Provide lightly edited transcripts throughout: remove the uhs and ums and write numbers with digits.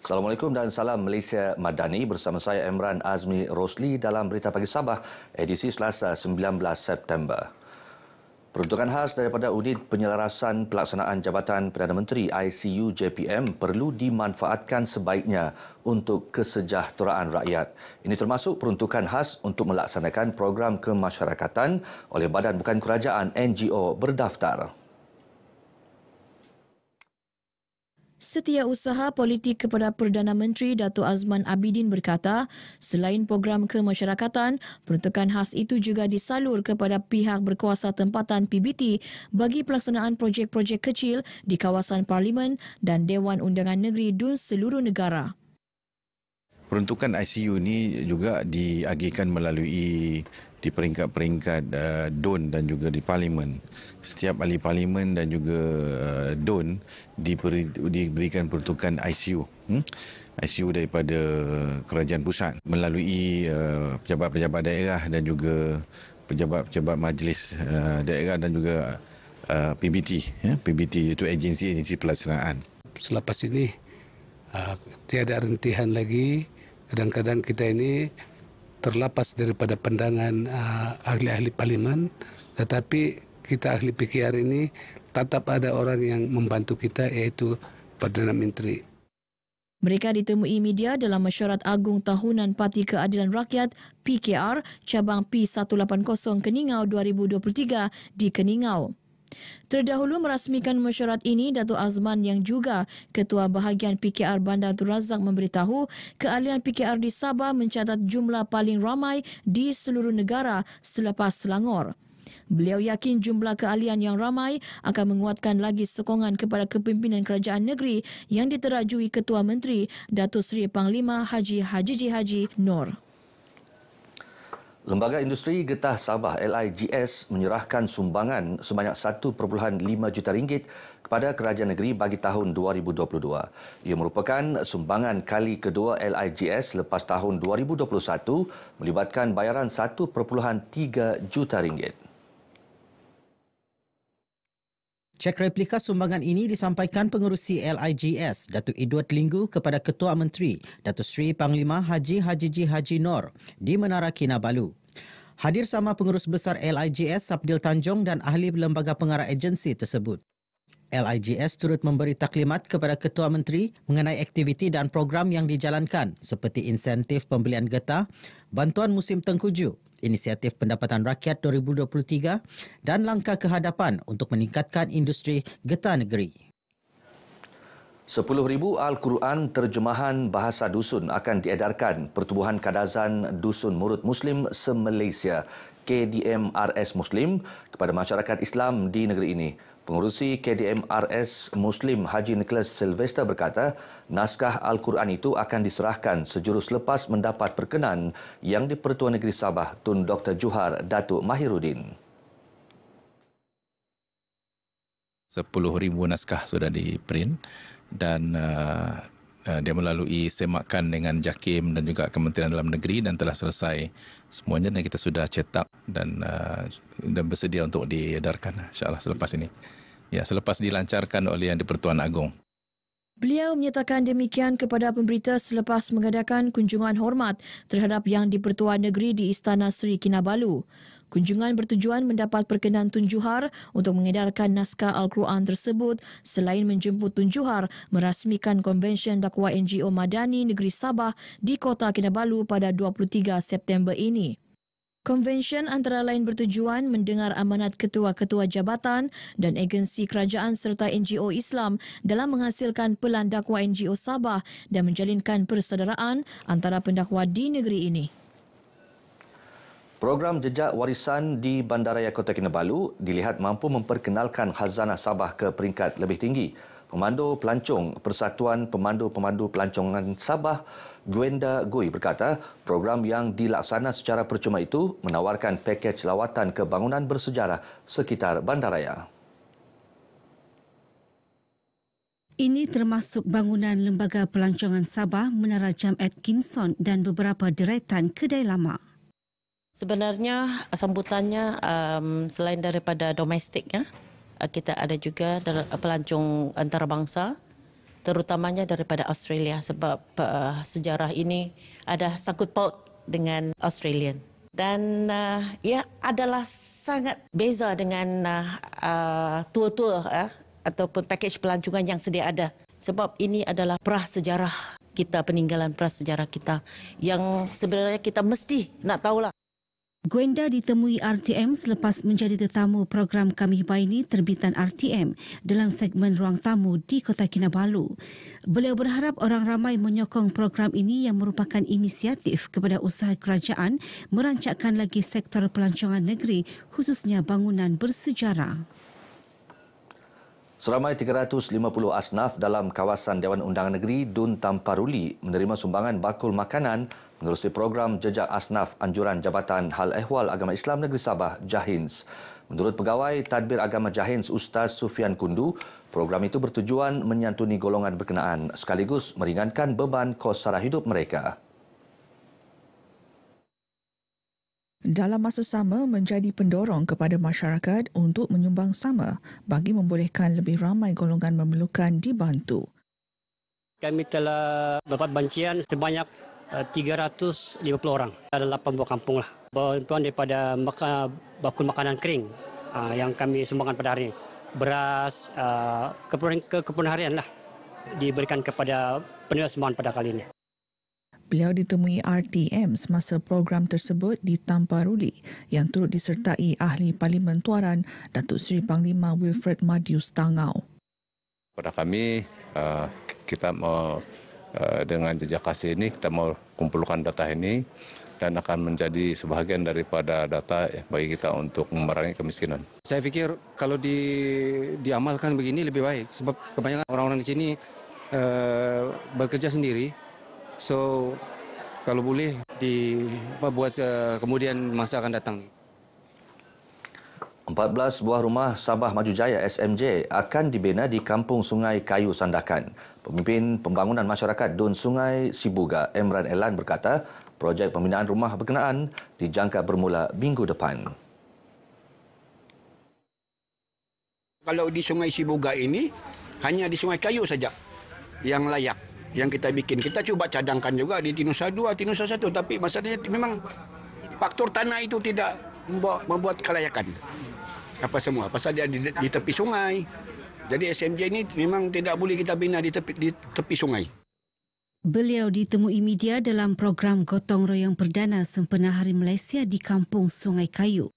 Assalamualaikum dan salam Malaysia Madani, bersama saya Emran Azmi Rosli dalam Berita Pagi Sabah edisi Selasa 19 September. Peruntukan khas daripada Unit Penyelarasan Pelaksanaan Jabatan Perdana Menteri ICU JPM perlu dimanfaatkan sebaiknya untuk kesejahteraan rakyat. Ini termasuk peruntukan khas untuk melaksanakan program kemasyarakatan oleh Badan Bukan Kerajaan NGO berdaftar. Setiausaha Politik kepada Perdana Menteri Datuk Azman Abidin berkata, selain program kemasyarakatan, peruntukan khas itu juga disalur kepada pihak berkuasa tempatan PBT bagi pelaksanaan projek-projek kecil di kawasan Parlimen dan Dewan Undangan Negeri DUN seluruh negara. Peruntukan ICU ini juga diagihkan melalui di peringkat-peringkat DUN dan juga di Parlimen. Setiap ahli Parlimen dan juga DUN diberikan peruntukan ICU. ICU daripada kerajaan pusat melalui pejabat-pejabat daerah dan juga pejabat-pejabat majlis daerah dan juga PBT. PBT itu agensi pelaksanaan. Selepas ini tiada rentihan lagi. Kadang-kadang kita ini terlepas daripada pandangan ahli-ahli parlimen, tetapi kita ahli PKR ini tetap ada orang yang membantu kita, iaitu Perdana Menteri. Mereka ditemui media dalam mesyuarat agung tahunan Parti Keadilan Rakyat PKR cabang P180 Keningau 2023 di Keningau. Terdahulu merasmikan mesyuarat ini, Datuk Azman yang juga Ketua Bahagian PKR Bandar Tun Razak memberitahu keahlian PKR di Sabah mencatat jumlah paling ramai di seluruh negara selepas Selangor. Beliau yakin jumlah keahlian yang ramai akan menguatkan lagi sokongan kepada kepimpinan kerajaan negeri yang diterajui Ketua Menteri Datuk Seri Panglima Haji Haji Nur. Lembaga Industri Getah Sabah LIGS menyerahkan sumbangan sebanyak 1.5 juta ringgit kepada kerajaan negeri bagi tahun 2022. Ia merupakan sumbangan kali kedua LIGS lepas tahun 2021 melibatkan bayaran 1.3 juta ringgit. Cek replika sumbangan ini disampaikan pengerusi LIGS, Datuk Edward Linggu kepada Ketua Menteri, Datuk Seri Panglima Haji Haji Nur di Menara Kinabalu. Hadir sama pengurus besar LIGS Sabdil Tanjung dan ahli lembaga pengarah agensi tersebut. LIGS turut memberi taklimat kepada Ketua Menteri mengenai aktiviti dan program yang dijalankan seperti insentif pembelian getah, bantuan musim tengkujuh, inisiatif pendapatan rakyat 2023 dan langkah kehadapan untuk meningkatkan industri getah negeri. 10,000 Al-Quran terjemahan bahasa dusun akan diedarkan Pertubuhan Kadazan Dusun Murud Muslim se-Malaysia KDMRS Muslim kepada masyarakat Islam di negeri ini. Pengurusi KDMRS Muslim Haji Nicholas Sylvester berkata, naskah Al-Quran itu akan diserahkan sejurus lepas mendapat perkenan yang di-Pertuan Negeri Sabah Tun Dr. Juhar Datuk Mahiruddin. 10,000 naskah sudah di-print dan dia melalui semakan dengan JAKIM dan juga Kementerian Dalam Negeri dan telah selesai semuanya dan kita sudah cetak dan bersedia untuk diedarkan insya-Allah selepas ini. Ya, selepas dilancarkan oleh Yang di-Pertuan Agong. Beliau menyatakan demikian kepada pemberita selepas mengadakan kunjungan hormat terhadap Yang di-Pertuan Negeri di Istana Seri Kinabalu. Kunjungan bertujuan mendapat perkenan Tun Juhar untuk mengedarkan naskah Al-Quran tersebut selain menjemput Tun Juhar merasmikan Konvensyen Dakwah NGO Madani Negeri Sabah di Kota Kinabalu pada 23 September ini. Konvensyen antara lain bertujuan mendengar amanat ketua-ketua jabatan dan agensi kerajaan serta NGO Islam dalam menghasilkan pelan dakwah NGO Sabah dan menjalinkan persaudaraan antara pendakwa di negeri ini. Program Jejak Warisan di Bandaraya Kota Kinabalu dilihat mampu memperkenalkan khazanah Sabah ke peringkat lebih tinggi. Pemandu Pelancong Persatuan Pemandu-Pemandu Pelancongan Sabah, Gwenda Gui berkata, program yang dilaksana secara percuma itu menawarkan pakej lawatan ke bangunan bersejarah sekitar bandaraya. Ini termasuk bangunan Lembaga Pelancongan Sabah, Menara Jam Atkinson dan beberapa deretan kedai lama. Sebenarnya sambutannya selain daripada domestik, kita ada juga pelancong antarabangsa terutamanya daripada Australia sebab sejarah ini ada sangkut paut dengan Australian. Dan ia adalah sangat beza dengan tour-tour ataupun pakej pelancongan yang sedia ada. Sebab ini adalah prasejarah kita, peninggalan prasejarah kita yang sebenarnya kita mesti nak tahulah. Gwenda ditemui RTM selepas menjadi tetamu program Kami Baini terbitan RTM dalam segmen Ruang Tamu di Kota Kinabalu. Beliau berharap orang ramai menyokong program ini yang merupakan inisiatif kepada usaha kerajaan merancakkan lagi sektor pelancongan negeri khususnya bangunan bersejarah. Seramai 350 asnaf dalam kawasan Dewan Undangan Negeri Dun Tamparuli menerima sumbangan bakul makanan menerusi program Jejak Asnaf Anjuran Jabatan Hal Ehwal Agama Islam Negeri Sabah, JAHINS. Menurut Pegawai Tadbir Agama JAHINS Ustaz Sufian Kundu, program itu bertujuan menyantuni golongan berkenaan sekaligus meringankan beban kos sara hidup mereka. Dalam masa sama menjadi pendorong kepada masyarakat untuk menyumbang sama bagi membolehkan lebih ramai golongan memerlukan dibantu. Kami telah dapat bantuan sebanyak 350 orang. Ada 8 buah kampung lah. Bantuan daripada bakul makanan kering yang kami sumbangkan pada hari ini. Beras, keperluan harian lah diberikan kepada penerima sumbangan pada kali ini. Beliau ditemui RTM semasa program tersebut di Tamparuli yang turut disertai Ahli Parlimen Tuaran Datuk Seri Panglima Wilfred Madius Tangau. Pada kami, kita mau dengan jejak kasih ini, kita mau kumpulkan data ini dan akan menjadi sebahagian daripada data bagi kita untuk memerangi kemiskinan. Saya pikir kalau diamalkan begini lebih baik sebab kebanyakan orang-orang di sini bekerja sendiri. So, kalau boleh dibuat kemudian masa akan datang. 14 buah rumah Sabah Maju Jaya SMJ akan dibina di Kampung Sungai Kayu Sandakan. Pemimpin Pembangunan Masyarakat Dun Sungai Sibuga, Emran Elan berkata, projek pembinaan rumah berkenaan dijangka bermula minggu depan. Kalau di Sungai Sibuga ini, hanya di Sungai Kayu saja yang layak. Yang kita bikin. Kita cuba cadangkan juga di Tinusa 2, Tinusa 1. Tapi masalahnya memang faktor tanah itu tidak membuat kelayakan. Apa semua. Pasal dia di tepi sungai. Jadi SMJ ini memang tidak boleh kita bina di tepi sungai. Beliau ditemui media dalam program Gotong Royong Perdana Sempena Hari Malaysia di Kampung Sungai Kayu.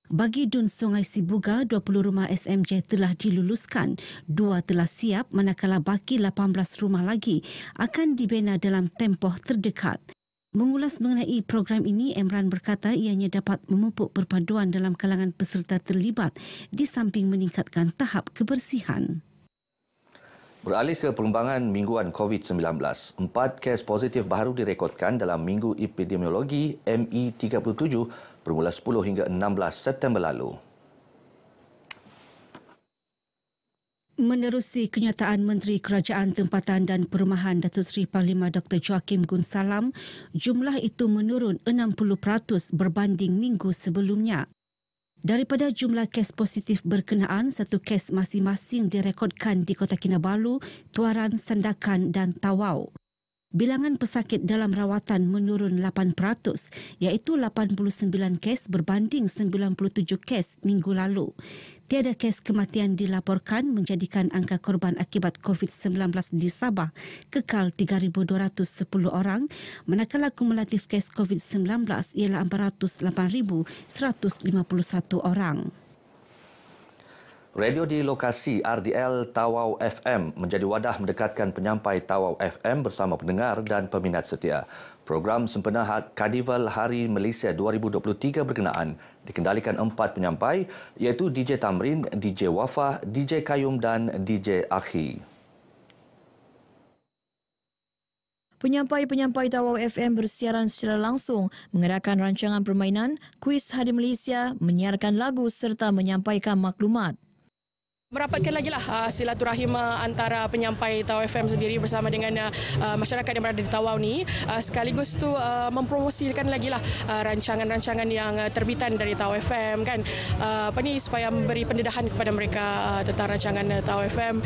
Bagi Dun Sungai Sibuga, 20 rumah SMJ telah diluluskan. 2 telah siap manakala baki 18 rumah lagi akan dibina dalam tempoh terdekat. Mengulas mengenai program ini, Emran berkata ianya dapat memupuk perpaduan dalam kalangan peserta terlibat di samping meningkatkan tahap kebersihan. Beralih ke perkembangan mingguan COVID-19, 4 kes positif baru direkodkan dalam Minggu Epidemiologi ME37 bermula 10 hingga 16 September lalu. Menerusi kenyataan Menteri Kerajaan Tempatan dan Perumahan Datuk Seri Panglima Dr. Joaquim Gunsalam, jumlah itu menurun 60% berbanding minggu sebelumnya. Daripada jumlah kes positif berkenaan, 1 kes masing-masing direkodkan di Kota Kinabalu, Tuaran, Sandakan dan Tawau. Bilangan pesakit dalam rawatan menurun 8%, iaitu 89 kes berbanding 97 kes minggu lalu. Tiada kes kematian dilaporkan menjadikan angka korban akibat COVID-19 di Sabah kekal 3,210 orang, manakala kumulatif kes COVID-19 ialah 408,151 orang. Radio di lokasi RDL Tawau FM menjadi wadah mendekatkan penyampai Tawau FM bersama pendengar dan peminat setia. Program sempena Karnival Hari Malaysia 2023 berkenaan dikendalikan 4 penyampai iaitu DJ Tamrin, DJ Wafah, DJ Kayum dan DJ Akhi. Penyampai-penyampai Tawau FM bersiaran secara langsung, mengadakan rancangan permainan, kuis Hari Malaysia, menyiarkan lagu serta menyampaikan maklumat. Merapatkan lagi lah silaturahim antara penyampai Tawau FM sendiri bersama dengan masyarakat yang berada di Tawau ni, sekaligus tu mempromosikan lagi lah rancangan-rancangan yang terbitan dari Tawau FM kan, supaya memberi pendedahan kepada mereka tentang rancangan Tawau FM,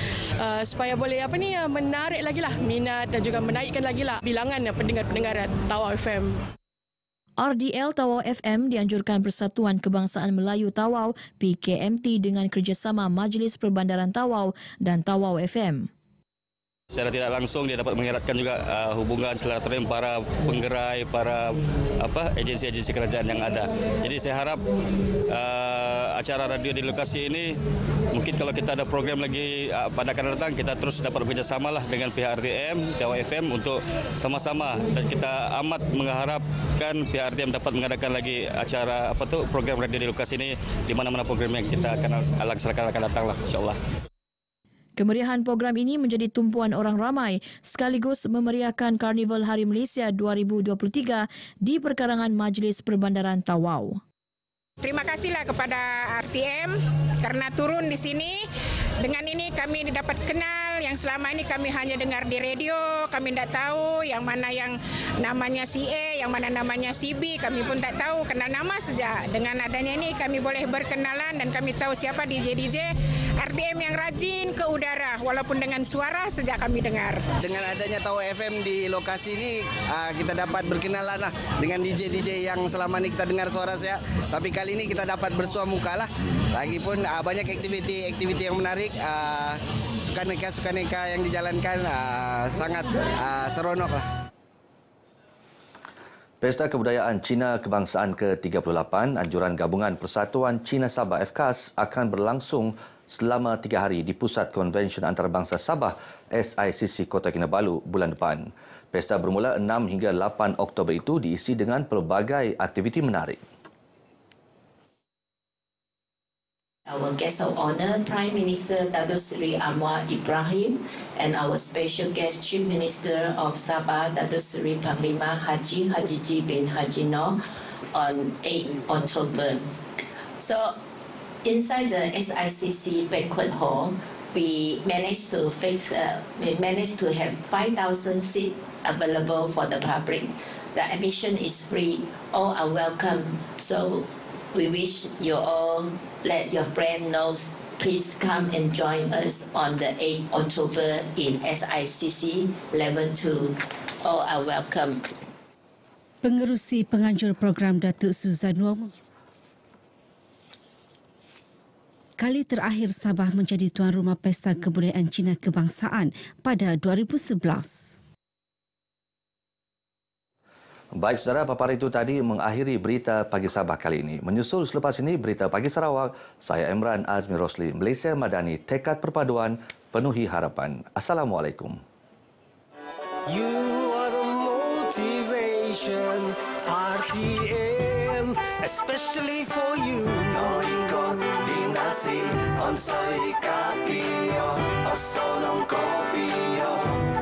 supaya boleh menarik lagi lah minat dan juga menaikkan lagi lah bilangan pendengar-pendengar Tawau FM. RDL Tawau FM dianjurkan Persatuan Kebangsaan Melayu Tawau PKMT dengan kerjasama Majlis Perbandaran Tawau dan Tawau FM. Secara tidak langsung dia dapat mengeratkan juga hubungan silaturahim para penggerai, para agensi-agensi kerajaan yang ada. Jadi saya harap acara radio di lokasi ini, mungkin kalau kita ada program lagi pada akan datang, kita terus dapat bekerjasama lah dengan pihak RTM, Tawau FM untuk sama-sama, dan kita amat mengharapkan pihak RTM dapat mengadakan lagi acara program radio di lokasi ini di mana-mana program yang kita akan laksanakan akan datang lah, insya-Allah. Kemeriahan program ini menjadi tumpuan orang ramai sekaligus memeriahkan Karnival Hari Malaysia 2023 di perkarangan Majlis Perbandaran Tawau. Terima kasihlah kepada RTM karena turun di sini. Dengan ini kami dapat kenal yang selama ini kami hanya dengar di radio, kami tidak tahu yang mana yang namanya CA, yang mana namanya CB, kami pun tak tahu, kenal nama saja. Dengan adanya ini kami boleh berkenalan dan kami tahu siapa DJ-DJ RTM yang rajin ke udara walaupun dengan suara sejak kami dengar. Dengan adanya Tawau FM di lokasi ini kita dapat berkenalan lah dengan DJ-DJ yang selama ini kita dengar suara saya. Tapi kali ini kita dapat bersua muka lah. Lagipun banyak aktiviti yang menarik. Sukaneka yang dijalankan sangat seronok lah. Pesta Kebudayaan Cina Kebangsaan ke-38 Anjuran Gabungan Persatuan Cina Sabah FKAS akan berlangsung selama 3 hari di Pusat Konvensyen Antarabangsa Sabah SICC Kota Kinabalu bulan depan. Pesta bermula 6 hingga 8 Oktober itu diisi dengan pelbagai aktiviti menarik. Our guest of honor, Prime Minister Datuk Seri Anwar Ibrahim, and our special guest, Chief Minister of Sabah, Datuk Seri Panglima Haji Hajiji bin Haji Noor, on 8 October. So, inside the SICC banquet hall, we managed to have 5,000 seats available for the public. The admission is free. All are welcome. So, we wish you all let your friend know. Please come and join us on the 8th October in SICC Level 2. All are welcome. Pengerusi penganjur program Datuk Suzan Wong. Kali terakhir Sabah menjadi tuan rumah Pesta Kebudayaan Cina Kebangsaan pada 2011. Baik saudara, paparan itu tadi mengakhiri berita Pagi Sabah kali ini. Menyusul selepas ini berita Pagi Sarawak, saya Imran Azmi Rosli, Malaysia Madani, tekad perpaduan, penuhi harapan. Assalamualaikum. You are the motivation, RTM, especially for you. Knowing kombinasi, on soy kapio, o sonong kopio.